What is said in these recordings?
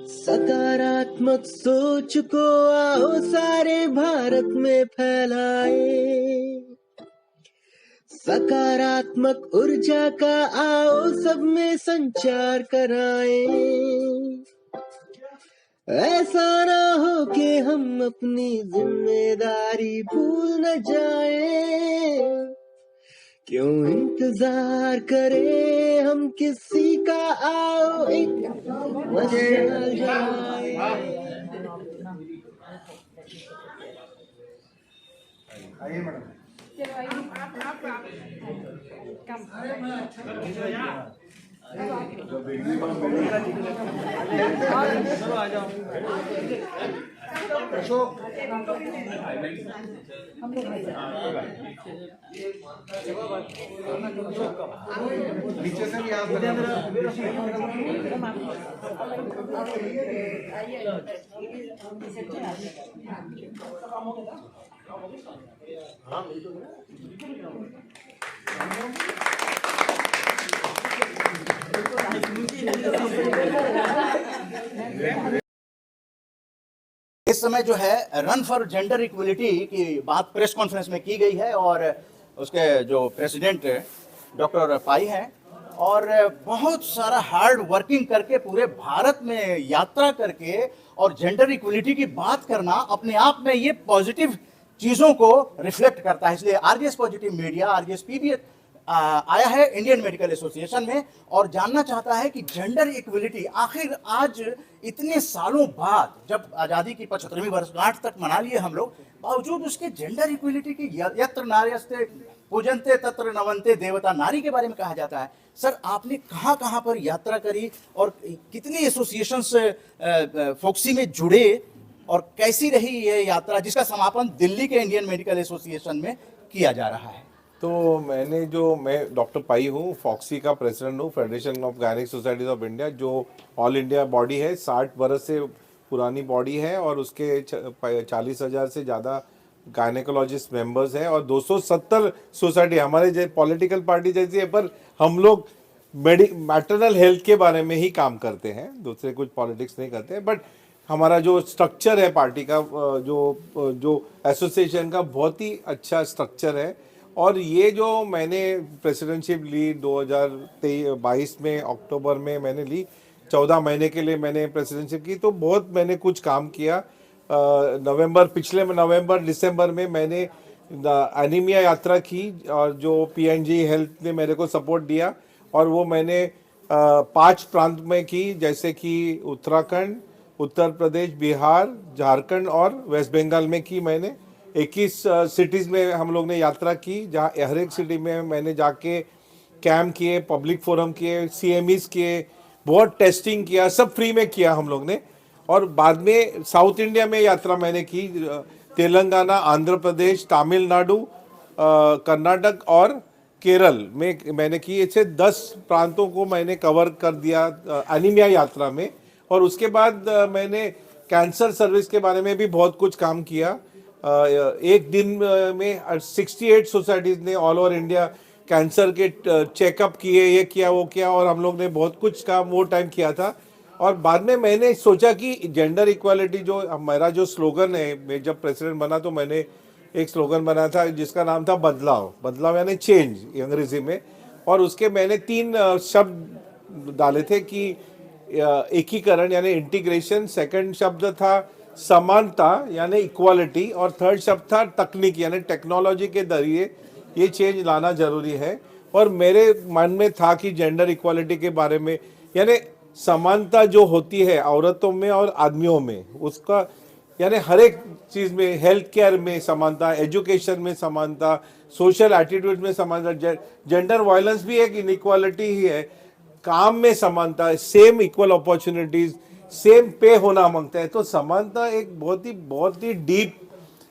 सकारात्मक सोच को आओ सारे भारत में फैलाए, सकारात्मक ऊर्जा का आओ सब में संचार कराएं। ऐसा ना हो कि हम अपनी जिम्मेदारी भूल न जाएं। क्यों इंतजार करें हम किसी का, आओ एक मशाल जलाएं। आइए मैडम। अशोक नीचे से भी आप इस समय जो है रन फॉर जेंडर इक्वलिटी की बात प्रेस कॉन्फ्रेंस में की गई है और उसके जो प्रेसिडेंट डॉक्टर पाई हैं और बहुत सारा हार्ड वर्किंग करके पूरे भारत में यात्रा करके और जेंडर इक्वलिटी की बात करना अपने आप में ये पॉजिटिव चीज़ों को रिफ्लेक्ट करता है। इसलिए RJS positive media, RJS PBS आया है इंडियन मेडिकल एसोसिएशन में और जानना चाहता है कि जेंडर इक्वलिटी आखिर आज इतने सालों बाद, जब आज़ादी की 75वीं वर्षगांठ तक मना लिए हम लोग, बावजूद उसके जेंडर इक्वलिटी की यत्र नार्यस्ते पूजन्ते तत्र नवन्ते देवता नारी के बारे में कहा जाता है। सर, आपने कहाँ कहाँ पर यात्रा करी और कितनी एसोसिएशन से फोक्सी में जुड़े और कैसी रही ये यात्रा जिसका समापन दिल्ली के इंडियन मेडिकल एसोसिएशन में किया जा रहा है? तो मैं डॉक्टर पाई हूँ, फॉक्सी का प्रेसिडेंट हूँ, federation of gynaec societies of India, जो ऑल इंडिया बॉडी है, 60 बरस से पुरानी बॉडी है और उसके 40,000 से ज़्यादा गायनेकोलॉजिस्ट मेंबर्स हैं और 270 सोसाइटी हमारे पॉलिटिकल पार्टी जैसी है, पर हम लोग मैटरनल हेल्थ के बारे में ही काम करते हैं, दूसरे कुछ पॉलिटिक्स नहीं करते हैं। बट हमारा जो स्ट्रक्चर है पार्टी का, जो एसोसिएशन का बहुत ही अच्छा स्ट्रक्चर है। और ये जो मैंने प्रेसिडेंटशिप ली 2022 में अक्टूबर में मैंने ली, 14 महीने के लिए मैंने प्रेसिडेंटशिप की, तो बहुत मैंने कुछ काम किया। पिछले नवंबर दिसंबर में मैंने एनीमिया यात्रा की और जो पीएनजी हेल्थ ने मेरे को सपोर्ट दिया और वो मैंने 5 प्रांत में की, जैसे कि उत्तराखंड, उत्तर प्रदेश, बिहार, झारखंड और वेस्ट बंगाल में की। मैंने 21 सिटीज़ में हम लोग ने यात्रा की, जहाँ हर एक सिटी में मैंने जाके कैंप किए, पब्लिक फोरम किए, सीएमईस किए, बहुत टेस्टिंग किया, सब फ्री में किया हम लोग ने। और बाद में साउथ इंडिया में यात्रा मैंने की, तेलंगाना, आंध्र प्रदेश, तमिलनाडु, कर्नाटक और केरल में मैंने की। ऐसे 10 प्रांतों को मैंने कवर कर दिया एनीमिया यात्रा में। और उसके बाद मैंने कैंसर सर्विस के बारे में भी बहुत कुछ काम किया। एक दिन में 68 सोसाइटीज़ ने ऑल ओवर इंडिया कैंसर के चेकअप किए, ये किया वो किया, और हम लोग ने बहुत कुछ काम वो टाइम किया था। और बाद में मैंने सोचा कि जेंडर इक्वालिटी जो हमारा जो स्लोगन है, मैं जब प्रेसिडेंट बना तो मैंने एक स्लोगन बना था जिसका नाम था बदलाव यानी चेंज अंग्रेजी में। और उसके मैंने 3 शब्द डाले थे कि एकीकरण यानी इंटीग्रेशन, सेकंड शब्द था समानता यानी इक्वालिटी, और थर्ड शब्द था तकनीक यानी टेक्नोलॉजी के जरिए ये चेंज लाना जरूरी है। और मेरे मन में था कि जेंडर इक्वालिटी के बारे में यानी समानता जो होती है औरतों में और आदमियों में, उसका यानी हर एक चीज़ में, हेल्थ केयर में समानता, एजुकेशन में समानता, सोशल एटीट्यूड में समानता, जेंडर वायलेंस भी एक इनइक्वालिटी ही है, काम में समानता, सेम इक्वल अपॉर्चुनिटीज, सेम पे होना मांगता है। तो समानता एक बहुत ही डीप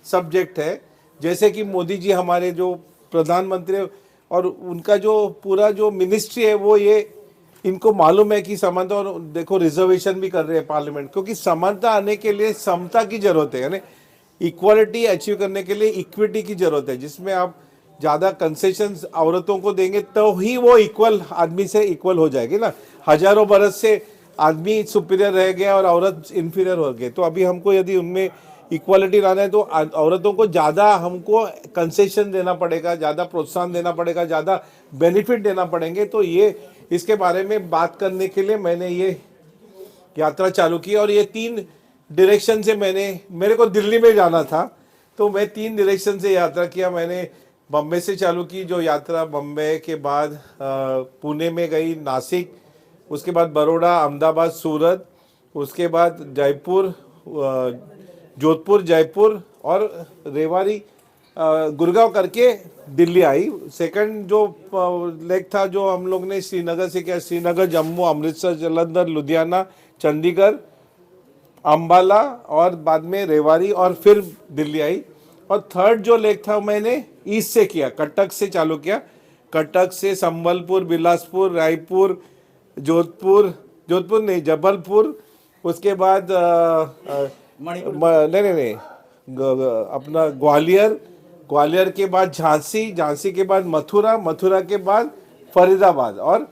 सब्जेक्ट है। जैसे कि मोदी जी हमारे जो प्रधानमंत्री और उनका जो पूरा जो मिनिस्ट्री है वो ये इनको मालूम है कि समानता, और देखो रिजर्वेशन भी कर रहे हैं पार्लियामेंट, क्योंकि समानता आने के लिए समता की जरूरत है, यानी इक्वालिटी अचीव करने के लिए इक्विटी की जरूरत है, जिसमें आप ज़्यादा कंसेशंस औरतों को देंगे तो ही वो इक्वल आदमी से इक्वल हो जाएगी ना। हजारों बरस से आदमी सुपीरियर रह गया और औरत इन्फीरियर हो गए, तो अभी हमको यदि उनमें इक्वालिटी लाना है तो औरतों को ज़्यादा हमको कंसेशन देना पड़ेगा, ज़्यादा प्रोत्साहन देना पड़ेगा, ज़्यादा बेनिफिट देना पड़ेंगे। तो ये इसके बारे में बात करने के लिए मैंने ये यात्रा चालू की। और ये 3 डायरेक्शन से मेरे को दिल्ली में जाना था, तो मैं 3 डायरेक्शन से यात्रा किया। मैंने बम्बे से चालू की जो यात्रा, बम्बे के बाद पुणे में गई, नासिक, उसके बाद बड़ौदा, अहमदाबाद, सूरत, उसके बाद जयपुर, जोधपुर, जयपुर और रेवाड़ी, गुड़गांव करके दिल्ली आई। सेकंड जो लेग था जो हम लोग ने श्रीनगर से किया, श्रीनगर, जम्मू, अमृतसर, जलंधर, लुधियाना, चंडीगढ़, अंबाला और बाद में रेवाड़ी और फिर दिल्ली आई। और थर्ड जो लेग था मैंने ईस्ट से किया, कटक से चालू किया। कटक से संबलपुर, बिलासपुर, रायपुर, जोधपुर नहीं, जबलपुर, उसके बाद नहीं, अपना ग्वालियर के बाद झांसी के बाद मथुरा के बाद फरीदाबाद, और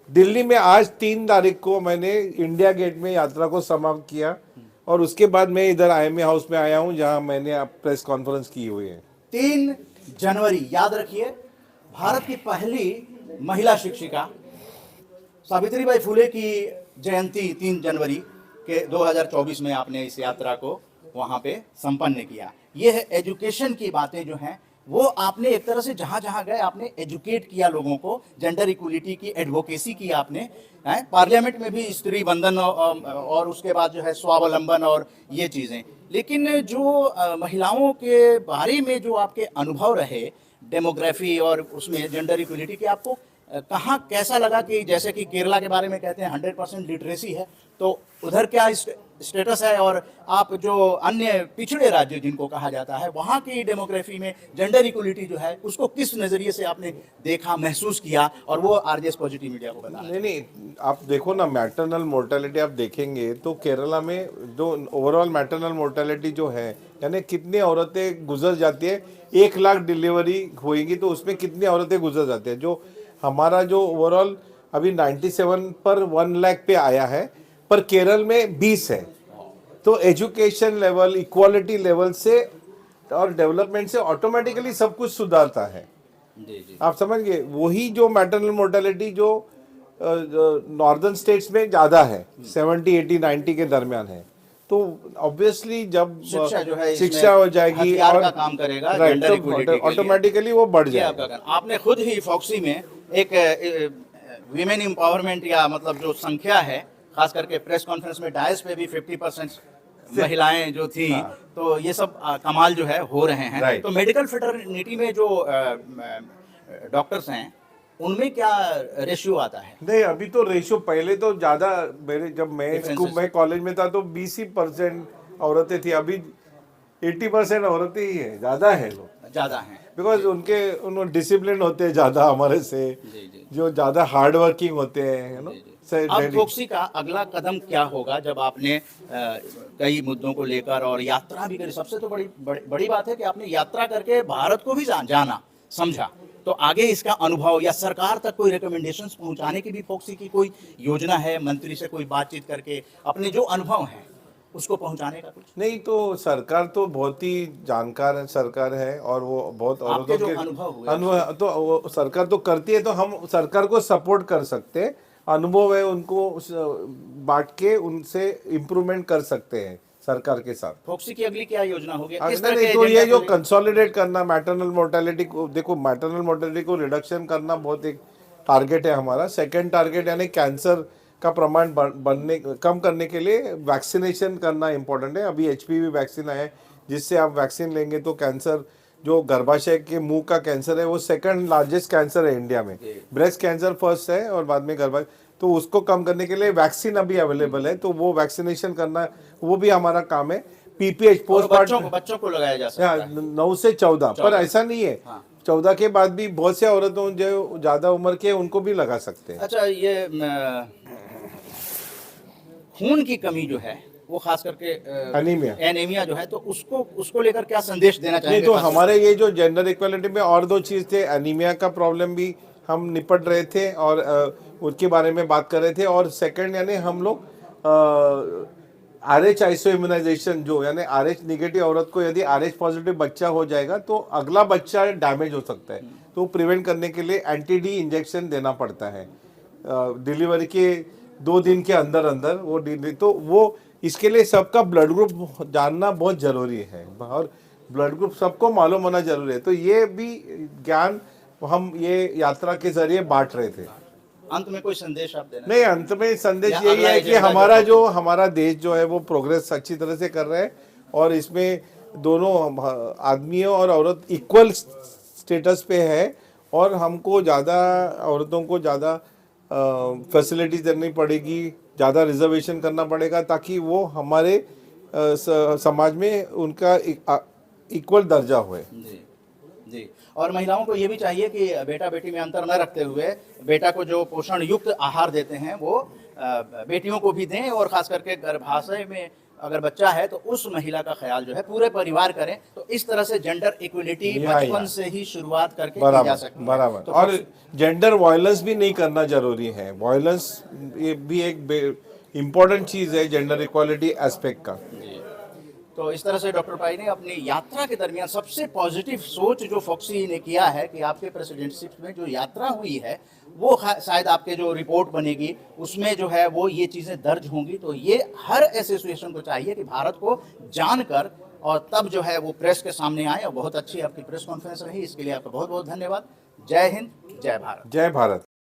दिल्ली में आज 3 तारीख को मैंने इंडिया गेट में यात्रा को समाप्त किया। और उसके बाद मैं इधर IMA हाउस में आया हूं, जहां मैंने प्रेस कॉन्फ्रेंस की हुई है। 3 जनवरी याद रखिए, भारत की पहली महिला शिक्षिका सावित्रीबाई फुले की जयंती 3 जनवरी के 2024 में आपने इस यात्रा को वहां पे संपन्न किया। ये है एजुकेशन की बातें जो हैं वो आपने एक तरह से जहां जहां गए आपने एजुकेट किया लोगों को, जेंडर इक्वलिटी की एडवोकेसी की आपने, पार्लियामेंट में भी स्त्री वंदन और उसके बाद जो है स्वावलंबन और ये चीज़ें। लेकिन जो महिलाओं के बारे में जो आपके अनुभव रहे डेमोग्राफी और उसमें जेंडर इक्वलिटी की, आपको कहाँ कैसा लगा कि जैसे कि केरला के बारे में कहते हैं 100% लिटरेसी है, तो उधर क्या स्टेटस है, और आप जो अन्य पिछड़े राज्य जिनको कहा जाता है वहाँ की डेमोग्राफी में जेंडर इक्वलिटी जो है उसको किस नज़रिए से आपने देखा, महसूस किया, और वो RJS पॉजिटिव मीडिया को बता? नहीं, आप देखो ना, मैटरनल मोर्टेलिटी आप देखेंगे तो केरला में जो ओवरऑल मैटरनल मोर्टेलिटी जो है, यानी कितनी औरतें गुजर जाती है, 1 लाख डिलीवरी होएगी तो उसमें कितनी औरतें गुजर जाती है। जो हमारा जो ओवरऑल अभी 97 पर 1 लाख पे आया है, पर केरल में 20 है। तो एजुकेशन लेवल, इक्वालिटी लेवल से और डेवलपमेंट से ऑटोमेटिकली सब कुछ सुधारता है। जी। आप समझ गए, वही जो मैटरनल मोर्टेलिटी जो नॉर्दर्न स्टेट्स में ज़्यादा है, 70, 80, 90 के दरमियान है। तो ऑब्वियसली जब शिक्षा हो जाएगी और का काम करेगा, ऑटोमेटिकली वो बढ़ जाएगा। आपने खुद ही फॉक्सी में एक विमेन एम्पावरमेंट या मतलब जो संख्या है, खास करके प्रेस कॉन्फ्रेंस में डायस पे भी 50% महिलाएं जो थी, तो ये सब कमाल जो है हो रहे हैं। तो मेडिकल फ्रेटर्निटी में जो डॉक्टर्स हैं उनमें क्या रेशियो आता है? नहीं, अभी तो रेशियो, पहले तो ज्यादा, जब मैं कॉलेज में था तो 20% औरतें थी, अभी 80% औरतें ही है, ज्यादा है, लोग ज्यादा हैं बिकॉज उन्होंने डिसिप्लिन होते हैं ज्यादा हमारे से, जो ज्यादा हार्ड वर्किंग होते हैं। अब फॉक्सी का अगला कदम क्या होगा जब आपने कई मुद्दों को लेकर और यात्रा भी करी? सबसे तो बड़ी बात है कि आपने यात्रा करके भारत को भी जाना, समझा, तो आगे इसका अनुभव या सरकार तक कोई रिकमेंडेशंस पहुंचाने की भी फॉक्सी की कोई योजना है? मंत्री से कोई बातचीत करके अपने जो अनुभव हैं उसको पहुंचाने का कुछ? नहीं, तो सरकार तो बहुत ही जानकार सरकार है और वो बहुत औरतों के अनुभव तो वो सरकार तो करती है, तो हम सरकार को सपोर्ट कर सकते हैं। अनुभव है, उनको बांट के उनसे इम्प्रूवमेंट कर सकते हैं सरकार के साथ। फॉक्सी की अगली क्या योजना होगी? तो ये जो कंसोलिडेट करना मैटरनल मोर्टेलिटी को, देखो मैटरनल मोर्टेलिटी को रिडक्शन करना बहुत एक टारगेट है हमारा। सेकंड टारगेट यानी कैंसर का प्रमाण कम करने के लिए वैक्सीनेशन करना इम्पोर्टेंट है। अभी HPV वैक्सीन आया है, जिससे आप वैक्सीन लेंगे तो कैंसर, जो गर्भाशय के मुंह का कैंसर है, वो सेकंड लार्जेस्ट कैंसर है इंडिया में। ब्रेस्ट कैंसर फर्स्ट है और बाद में गर्भाशय, तो उसको कम करने के लिए वैक्सीन अभी अवेलेबल है, तो वो वैक्सीनेशन करना, वो भी हमारा काम है। PPH पोस्टमार्टम बच्चों को लगाया जा सकता है 9 से 14, पर ऐसा नहीं है, 14 के बाद भी बहुत से औरतों जो ज्यादा उम्र के उनको भी लगा सकते हैं। अच्छा, ये खून की कमी जो है वो खास करके एनीमिया जो है, तो उसको लेकर क्या संदेश देना नहीं, चाहेंगे? तो हमारे ये जो जेंडर इक्वालिटी में और दो चीज थे, एनीमिया का प्रॉब्लम भी हम निपट रहे थे और उसके बारे में बात कर रहे थे। और सेकंड यानी हम लोग RH आइसो इम्यूनाइजेशन, जो यानी RH निगेटिव औरत को यदि RH पॉजिटिव बच्चा हो जाएगा तो अगला बच्चा डैमेज हो सकता है, तो प्रिवेंट करने के लिए एंटी-D इंजेक्शन देना पड़ता है डिलीवरी के 2 दिन के अंदर अंदर। तो वो इसके लिए सबका ब्लड ग्रुप जानना बहुत जरूरी है और ब्लड ग्रुप सबको मालूम होना जरूरी है। तो ये भी ज्ञान हम ये यात्रा के जरिए बांट रहे थे। अंत में कोई संदेश आप देना? नहीं, अंत में संदेश या यही अगला है कि एजेंडा हमारा देश जो है वो प्रोग्रेस अच्छी तरह से कर रहा है और इसमें दोनों आदमियों और औरत इक्वल स्टेटस पे है और हमको ज़्यादा औरतों को ज़्यादा फैसिलिटीज देनी पड़ेगी, ज़्यादा रिजर्वेशन करना पड़ेगा ताकि वो हमारे समाज में उनका इक्वल दर्जा होए। जी जी। और महिलाओं को ये भी चाहिए कि बेटा बेटी में अंतर न रखते हुए बेटा को जो पोषण युक्त आहार देते हैं वो बेटियों को भी दें, और खास करके गर्भाशय में अगर बच्चा है तो उस महिला का ख्याल जो है पूरे परिवार करें। तो इस तरह से जेंडर इक्वलिटी बचपन से ही शुरुआत करके की जा सकती है। बराबर। तो और जेंडर वायलेंस भी नहीं करना जरूरी है। वायलेंस ये भी एक इम्पोर्टेंट चीज है जेंडर इक्वालिटी एस्पेक्ट का। तो इस तरह से डॉक्टर पाई ने अपनी यात्रा के दरमियान सबसे पॉजिटिव सोच जो फॉक्सी ने किया है कि आपके प्रेसिडेंटशिप में जो यात्रा हुई है वो शायद आपके जो रिपोर्ट बनेगी उसमें जो है वो ये चीज़ें दर्ज होंगी। तो ये हर एसोसिएशन को चाहिए कि भारत को जानकर और तब जो है वो प्रेस के सामने आए। और बहुत अच्छी आपकी प्रेस कॉन्फ्रेंस रही, इसके लिए आपका बहुत बहुत धन्यवाद। जय हिंद, जय भारत। जय भारत।